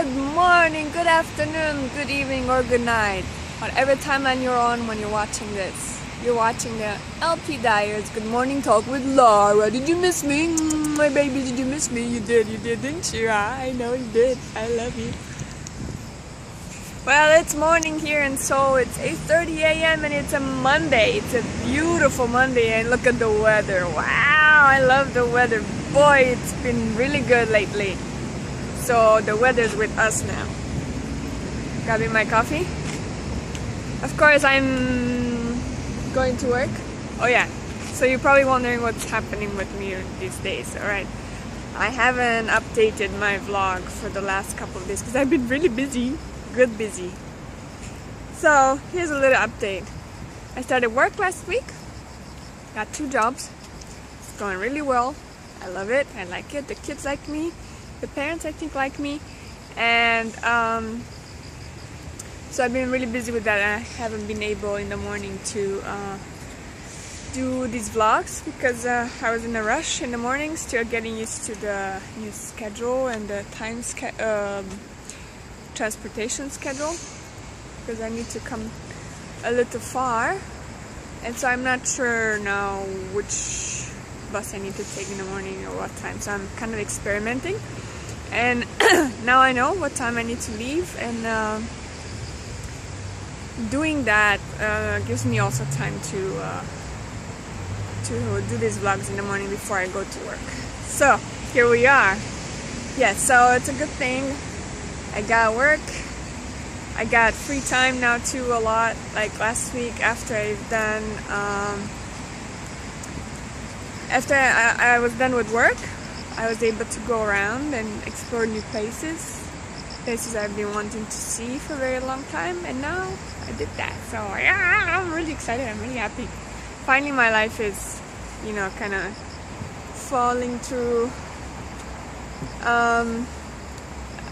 Good morning, good afternoon, good evening, or good night. Whatever timeline you're on when you're watching this. You're watching the LP Dyers Good Morning Talk with Laura. Did you miss me? My baby, did you miss me? You did, didn't you? I know you did. I love you. Well, it's morning here in Seoul. It's 8:30 a.m. and it's a Monday. It's a beautiful Monday and look at the weather. Wow, I love the weather. Boy, it's been really good lately. So the weather's with us now. Grabbing my coffee. Of course, I'm going to work. Oh yeah, so you're probably wondering what's happening with me these days. Alright, I haven't updated my vlog for the last couple of days because I've been really busy. Good busy. So here's a little update. I started work last week. Got 2 jobs. It's going really well. I love it. I like it. The kids like me. The parents, I think, like me. And so I've been really busy with that. I haven't been able in the morning to do these vlogs because I was in a rush in the morning, still getting used to the new schedule and the transportation schedule, because I need to come a little far, and so I'm not sure now which bus I need to take in the morning or what time, so I'm kind of experimenting, and now I know what time I need to leave, and doing that gives me also time to do these vlogs in the morning before I go to work. So here we are. Yeah, so it's a good thing. I got work. I got free time now too, a lot. Like last week, after I've done, after I was done with work, I was able to go around and explore new places I've been wanting to see for a very long time, and now I did that. So yeah, I'm really excited. I'm really happy. Finally, my life is, you know, kind of falling through.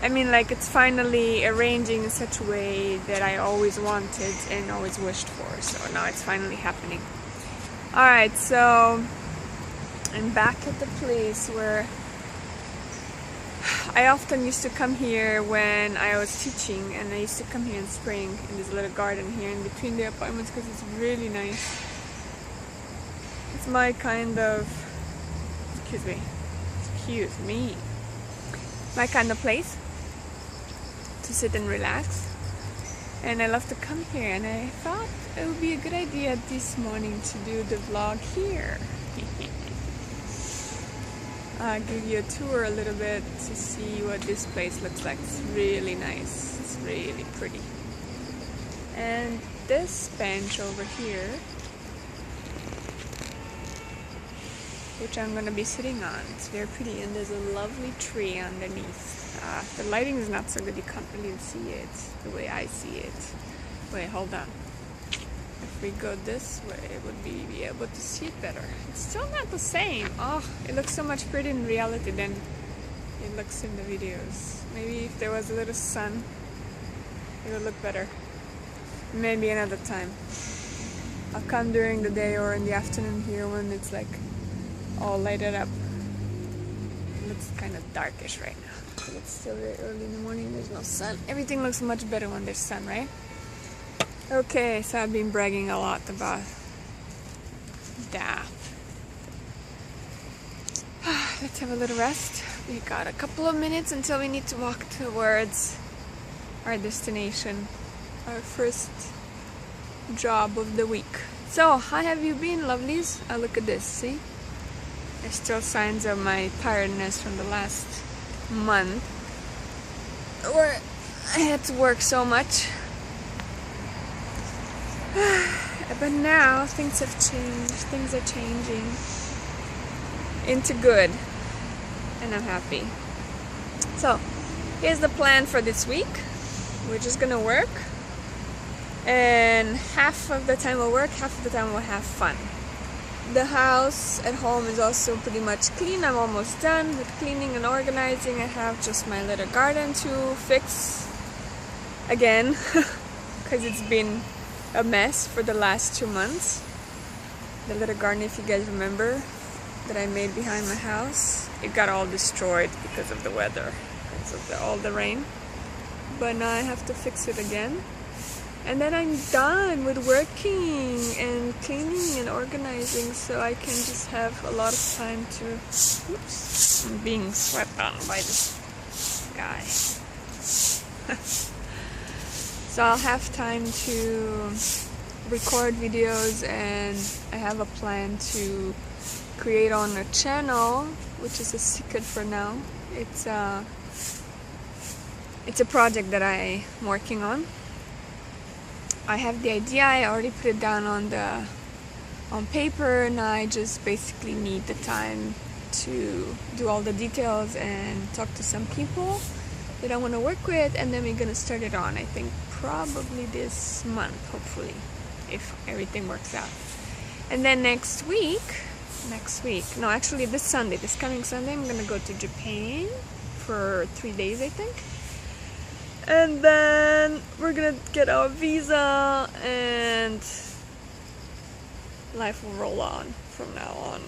I mean, like, it's finally arranging in such a way that I always wanted and always wished for. So now it's finally happening. Alright, so I'm back at the place where I often used to come here when I was teaching, and I used to come here in spring in this little garden here in between the apartments because it's really nice. It's my kind of, excuse me, my kind of place to sit and relax, and I love to come here, and I thought it would be a good idea this morning to do the vlog here. I'll give you a tour a little bit to see what this place looks like. It's really nice. It's really pretty. And this bench over here, which I'm going to be sitting on, it's very pretty, and there's a lovely tree underneath. The lighting is not so good, you can't really see it the way I see it. Wait, hold on. If we go this way, would we be able to see it better? It's still not the same. Oh, it looks so much prettier in reality than it looks in the videos. Maybe if there was a little sun, it would look better. Maybe another time. I'll come during the day or in the afternoon here when it's like all lighted up. It looks kind of darkish right now. It's still very early in the morning, there's no sun. Everything looks much better when there's sun, right? Okay, so I've been bragging a lot about that. Let's have a little rest. We got a couple of minutes until we need to walk towards our destination, our first job of the week. So, how have you been, lovelies? Oh, look at this, see? There's still signs of my tiredness from the last month where I had to work so much. But now things have changed. Things are changing into good, and I'm happy. So here's the plan for this week. We're just gonna work, and half of the time we'll work, half of the time we'll have fun. The house at home is also pretty much clean. I'm almost done with cleaning and organizing. I have just my little garden to fix again because it's been a mess for the last 2 months. The little garden, if you guys remember, that I made behind my house, it got all destroyed because of the weather, because of all the rain. but now I have to fix it again. And then I'm done with working and cleaning and organizing, so I can just have a lot of time to... Oops, I'm being swept on by this guy. So I'll have time to record videos, and I have a plan to create on a channel, which is a secret for now. It's a project that I'm working on. I have the idea, I already put it down on paper, and I just basically need the time to do all the details and talk to some people that I want to work with, and then we're gonna start it on, I think probably this month, hopefully, if everything works out. And then next week, no, actually this coming Sunday, I'm gonna go to Japan for 3 days, I think. And then we're gonna get our visa, and life will roll on from now on.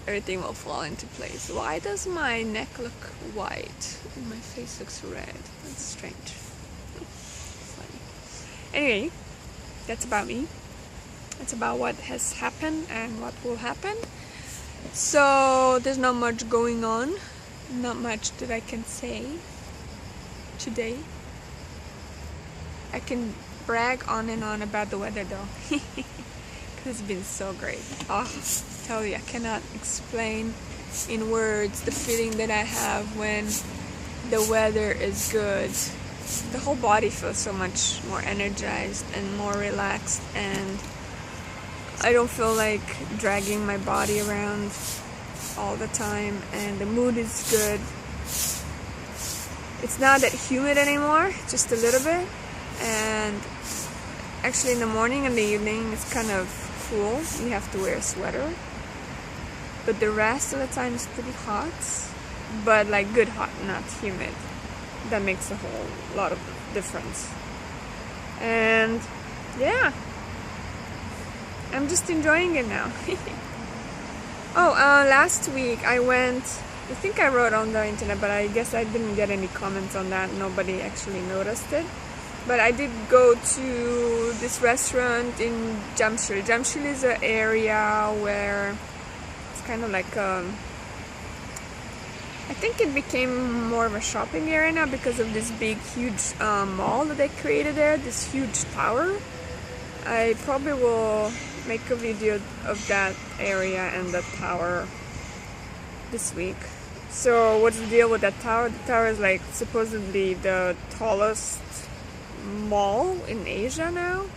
Everything will fall into place. Why does my neck look white and my face looks red? That's strange. Funny. Anyway, that's about me. It's about what has happened and what will happen. So there's not much going on. Not much that I can say today. I can brag on and on about the weather though. Because it's been so great. Oh, I tell you, I cannot explain in words the feeling that I have when the weather is good. The whole body feels so much more energized and more relaxed, and I don't feel like dragging my body around all the time, and the mood is good. It's not that humid anymore, just a little bit, and actually in the morning and the evening it's kind of cool. You have to wear a sweater, but the rest of the time is pretty hot, but like good hot, not humid. That makes a whole lot of difference. And yeah, I'm just enjoying it now. Last week I went, I think I wrote on the internet, but I guess I didn't get any comments on that. Nobody actually noticed it. But I did go to this restaurant in Jamshil. Jamshil is an area where it's kind of like I think it became more of a shopping area now because of this big, huge mall that they created there, this huge tower. I probably will make a video of that area and the tower this week. So what's the deal with that tower? The tower is like supposedly the tallest mall in Asia now,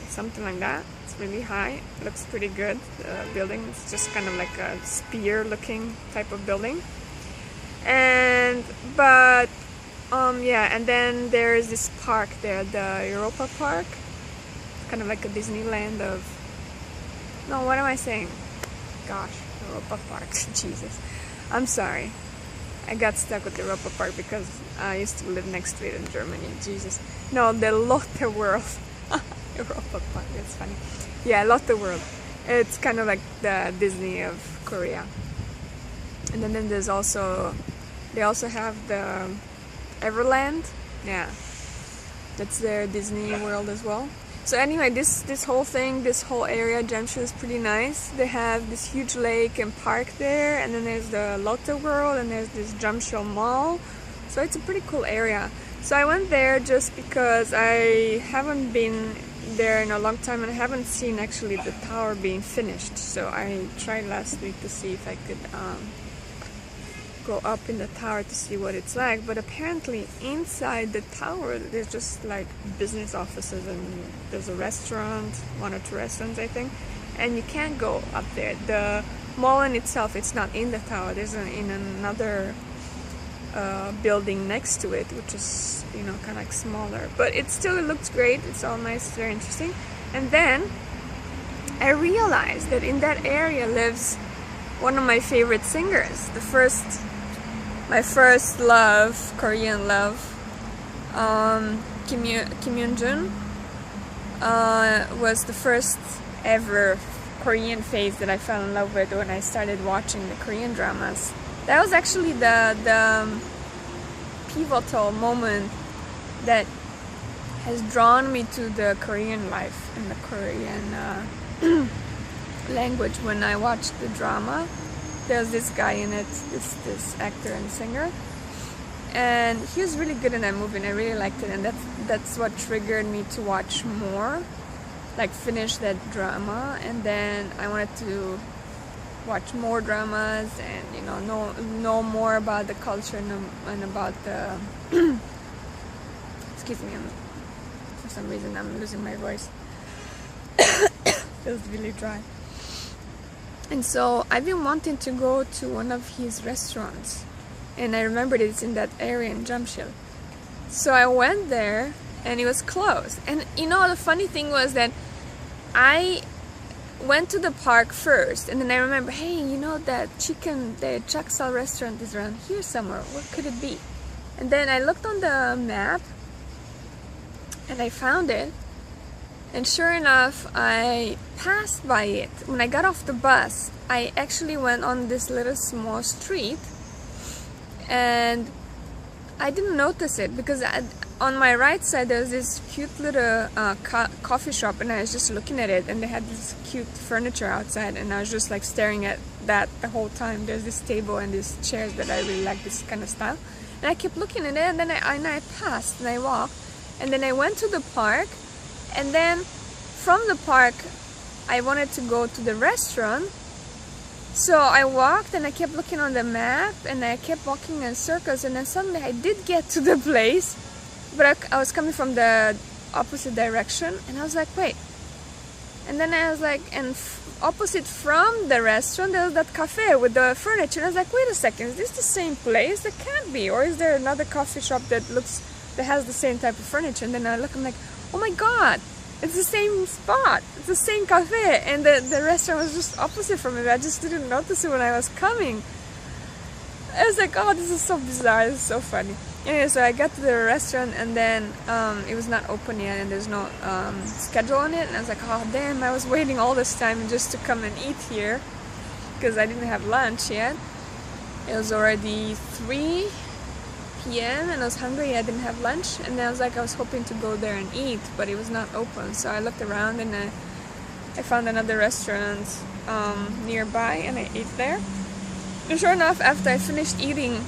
something like that. It's really high, it looks pretty good. The building is just kind of like a spear looking type of building, and and then there's this park there, the Europa Park, kind of like a Disneyland of, no, what am I saying, gosh, Europa Park. Jesus, I'm sorry, I got stuck with the Europa Park because I used to live next to it in Germany. Jesus. No, the Lotte World. Europa Park, that's funny. Yeah, Lotte World. It's kind of like the Disney of Korea. And then there's also, they also have the Everland. Yeah, that's their Disney World as well. So anyway, this whole thing, this whole area, Jamshil, is pretty nice. They have this huge lake and park there, and then there's the Lotte World, and there's this Jamshil Mall. So it's a pretty cool area. So I went there just because I haven't been there in a long time, and I haven't seen actually the tower being finished. So I tried last week to see if I could go up in the tower to see what it's like, but apparently inside the tower there's just like business offices, and there's a restaurant, 1 or 2 restaurants I think, and you can't go up there. The mall in itself, it's not in the tower, there's in another building next to it, which is, you know, kind of like smaller, but it looks great. It's all nice, very interesting. And then I realized that in that area lives one of my favorite singers, my first love, Korean love, Kim Yoon-jun, was the first ever Korean face that I fell in love with when I started watching the Korean dramas. That was actually the pivotal moment that has drawn me to the Korean life and the Korean language. When I watched the drama, there's this guy in it, this actor and singer, and he was really good in that movie, and I really liked it, and that's what triggered me to watch more, like finish that drama, and then I wanted to watch more dramas and, you know more about the culture and about the excuse me, for some reason I'm losing my voice. Feels really dry. And so I've been wanting to go to one of his restaurants, and I remembered it's in that area in Jamshil. So I went there and it was closed. And you know, the funny thing was that I went to the park first, and then I remember, hey, you know that the Jaksal restaurant is around here somewhere. What could it be? And then I looked on the map and I found it. And sure enough, I passed by it. When I got off the bus, I actually went on this little small street, and I didn't notice it because on my right side there was this cute little coffee shop, and I was just looking at it, and they had this cute furniture outside, and I was just like staring at that the whole time. There's this table and these chairs that I really like, this kind of style, and I kept looking at it, and then I passed and I walked, and then I went to the park. And then from the park I wanted to go to the restaurant, so I walked and I kept looking on the map and I kept walking in circles, and then suddenly I did get to the place, but I was coming from the opposite direction, and I was like, wait, and then I was like, and opposite from the restaurant there was that cafe with the furniture, and I was like, wait a second, is this the same place? That can't be. Or is there another coffee shop that has the same type of furniture? And then I look, I'm like, oh my god, it's the same spot, it's the same cafe, and the restaurant was just opposite from it. I just didn't notice it when I was coming. I was like, oh, this is so bizarre, this is so funny. Anyway, so I got to the restaurant, and then it was not open yet, and there's no schedule on it, and I was like, oh damn, I was waiting all this time just to come and eat here because I didn't have lunch yet. It was already 3 p.m. and I was hungry. I didn't have lunch, and then I was like, I was hoping to go there and eat, but it was not open. So I looked around, and I found another restaurant nearby, and I ate there. And sure enough, after I finished eating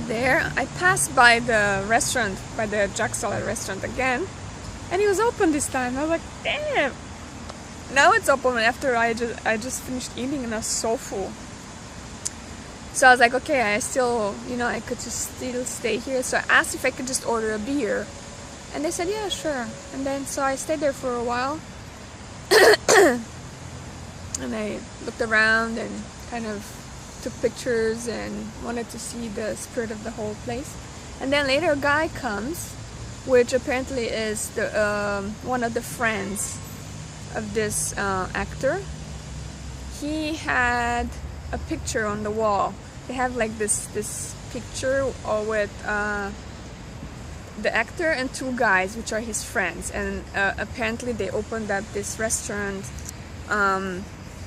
there, I passed by the restaurant, by the Jaksal restaurant again, and it was open this time. I was like, damn, now it's open. After I just finished eating, and I was so full. So I was like, okay, I still, I could just still stay here. So I asked if I could just order a beer, and they said, yeah, sure. And then so I stayed there for a while, and I looked around and kind of took pictures and wanted to see the spirit of the whole place. And then later a guy comes, which apparently is one of the friends of this actor. He had a picture on the wall. They have like this picture with the actor and 2 guys, which are his friends, and apparently they opened up this restaurant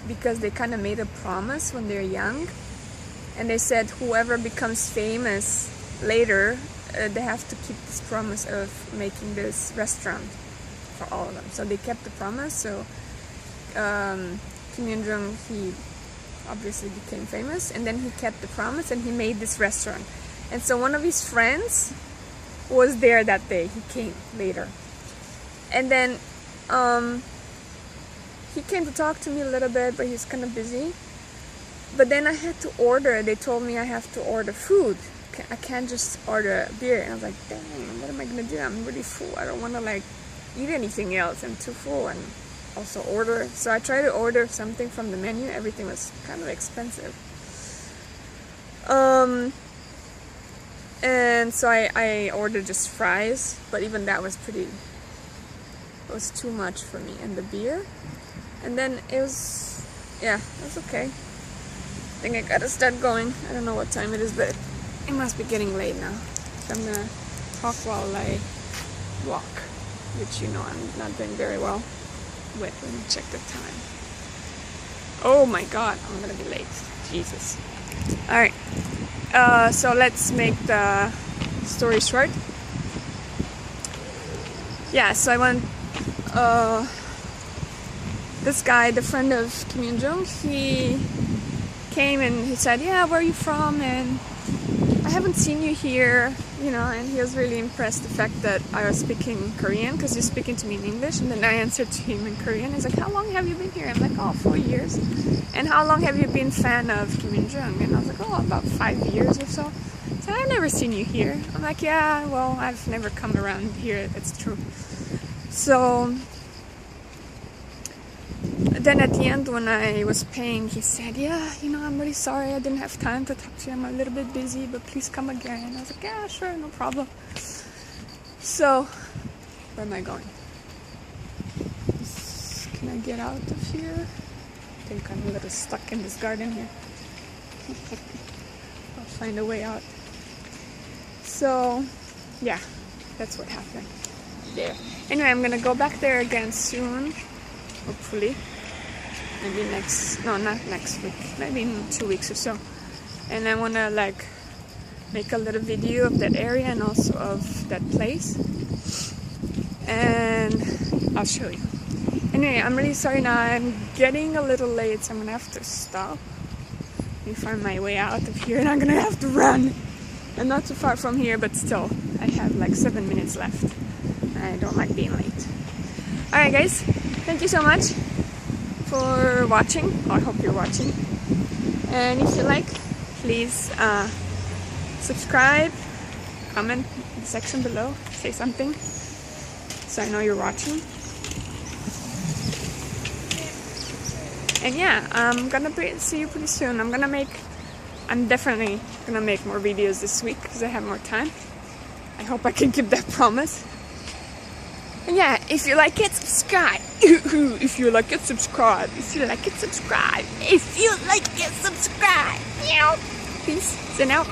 because they kind of made a promise when they're young, and they said whoever becomes famous later, they have to keep this promise of making this restaurant for all of them. So they kept the promise. So Kim Yoon-jung, he obviously became famous, and then he kept the promise and he made this restaurant. And so one of his friends was there that day. He came later, and then he came to talk to me a little bit, but he's kind of busy. But then I had to order. They told me I have to order food. I can't just order beer. And I was like, dang, what am I gonna do? I'm really full. I don't want to like eat anything else. I'm too full. And also order. So I tried to order something from the menu. Everything was kind of expensive. And so I ordered just fries, but even that was it was too much for me, and the beer. And then it was okay. I think I gotta start going. I don't know what time it is, but it must be getting late now. So I'm gonna talk while I walk, which I'm not doing very well. Wait, let me check the time. Oh my god, I'm gonna be late. Jesus. Alright, so let's make the story short, yeah, so I went, this guy, the friend of Kim Yoon-jung, he came and he said, yeah, where are you from? And I haven't seen you here, you know, and he was really impressed the fact that I was speaking Korean, because he's speaking to me in English, and then I answered to him in Korean. He's like, how long have you been here? I'm like, oh, 4 years. And how long have you been fan of Kim Yoon-jung? And I was like, oh, about 5 years or so. So I've never seen you here. I'm like, yeah, well, I've never come around here, that's true. So then at the end, when I was paying, he said, yeah, you know, I'm really sorry I didn't have time to talk to you. I'm a little bit busy, but please come again. I was like, yeah, sure, no problem. So, where am I going? Can I get out of here? I think I'm a little stuck in this garden here. I'll find a way out. So, yeah, that's what happened there. Anyway, I'm gonna go back there again soon, hopefully. Maybe not next week, maybe in 2 weeks or so. And I wanna like make a little video of that area and also of that place. And I'll show you. Anyway, I'm really sorry now, I'm getting a little late, so I'm gonna have to stop. Let me find my way out of here and I'm gonna have to run. I'm not too far from here, but still, I have like 7 minutes left. I don't like being late. Alright guys, thank you so much for watching. I hope you're watching. And if you like, please subscribe, comment in the section below, say something so I know you're watching. And yeah, I'm gonna see you pretty soon. I'm definitely gonna make more videos this week because I have more time. I hope I can keep that promise. And yeah, if you like it, subscribe. If you like it, subscribe. If you like it, subscribe. If you like it, subscribe. Peace. And out.